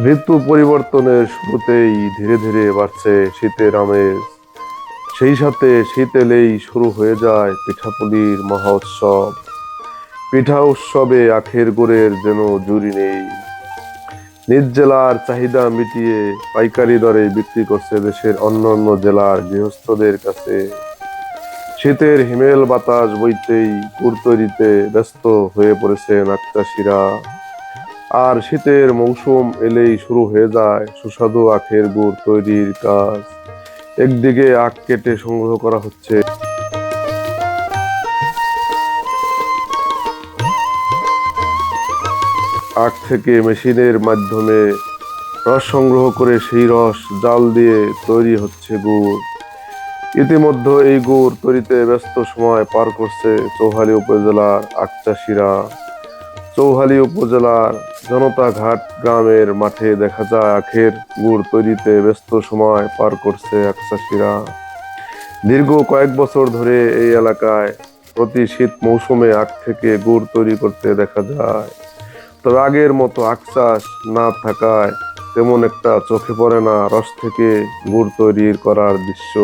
ঋতু পরিবর্তনের শুরুতেই ধীরে ধীরে বাড়ছে শীতের আমেজ। সেই সাথে শীত এলেই শুরু হয়ে যায় পিঠাপুলির মহা উৎসব। পিঠা উৎসবে আখের গুড়ের যেন জুড়ি নেই। নিজ জেলার চাহিদা মিটিয়ে পাইকারি দরে বিক্রি করছে দেশের অন্যান্য জেলার গৃহস্থদের কাছে। শীতের হিমেল বাতাস বইতেই গুড় তৈরিতে ব্যস্ত হয়ে পড়েছেন আখ চাষিরা। আর শীতের মৌসুম এলেই শুরু হয়ে যায় সুস্বাদু আখের গুড় তৈরির কাজ। একদিকে আখ কেটে সংগ্রহ করা হচ্ছে, আখ থেকে মেশিনের মাধ্যমে রস সংগ্রহ করে সেই রস জাল দিয়ে তৈরি হচ্ছে গুড়। ইতিমধ্যে এই গুড় তৈরিতে ব্যস্ত সময় পার করছে চৌহালি উপজেলার আখ চাষিরা। চৌহালি উপজেলার জনতাঘাট গ্রামের মাঠে দেখা যায় আখের গুড় তৈরিতে ব্যস্ত সময় পার করছে আখ চাষিরা। দীর্ঘ কয়েক বছর ধরে এই এলাকায় প্রতি শীত মৌসুমে আখ থেকে গুড় তৈরি করতে দেখা যায়। তবে আগের মতো আখ চাষ না থাকায় তেমন একটা চোখে পড়ে না রস থেকে গুড় তৈরির করার দৃশ্য।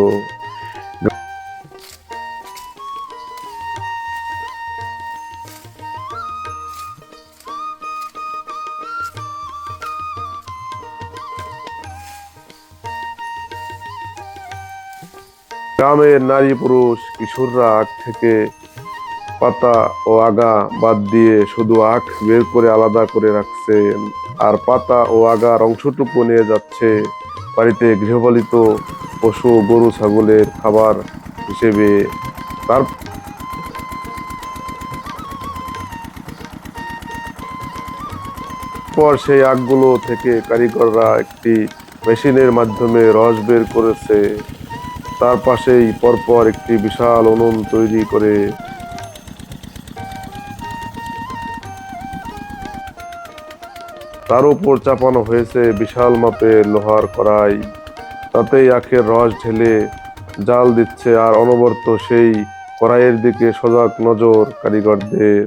গ্রামের নারী পুরুষ কিশোররা আখ থেকে পাতা ও আগা বাদ দিয়ে শুধু আখ বের করে আলাদা করে রাখছেন। আর পাতা ও আগার অংশটুকু নিয়ে যাচ্ছে বাড়িতে গৃহপালিত পশু গরু ছাগলের খাবার হিসেবে। তারপর সেই আখগুলো থেকে কারিগররা একটি মেশিনের মাধ্যমে রস বের করেছে। তার পাশেই পরপর একটি বিশাল উনুন তৈরি করে তার উপর চাপানো হয়েছে বিশাল মাপের লোহার কড়াই। তাতেই আখের রস ঢেলে জাল দিচ্ছে, আর অনবরত সেই কড়াইয়ের দিকে সজাগ নজর কারিগরদের।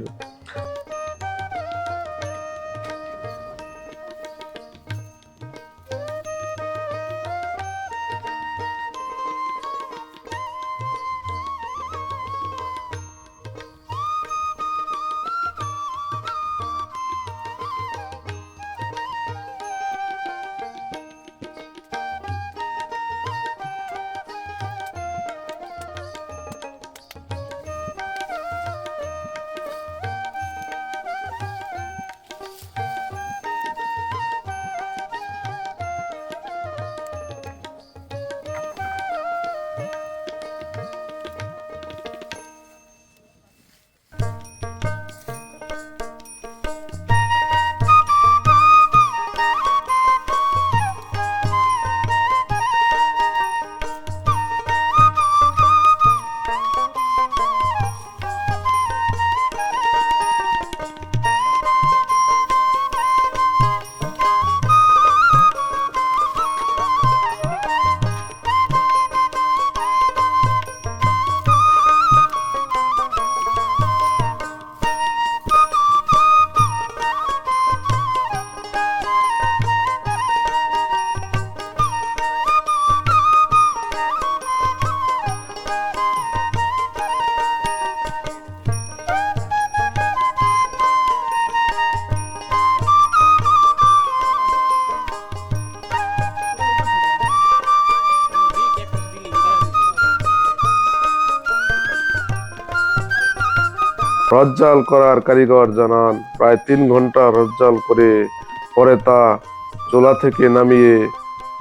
রজ্জাল করার কারিগর জানান, প্রায় 3 ঘন্টা রজ্জাল করে পরে তা চুলা থেকে নামিয়ে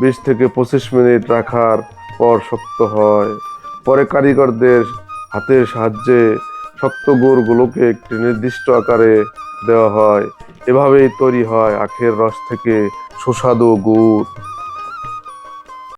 20 থেকে 25 মিনিট রাখার পর শক্ত হয়। পরে কারিগরদের হাতের সাহায্যে শক্ত গুড়গুলোকে একটি নির্দিষ্ট আকারে দেওয়া হয়। এভাবেই তৈরি হয় আখের রস থেকে সুস্বাদু গুড়।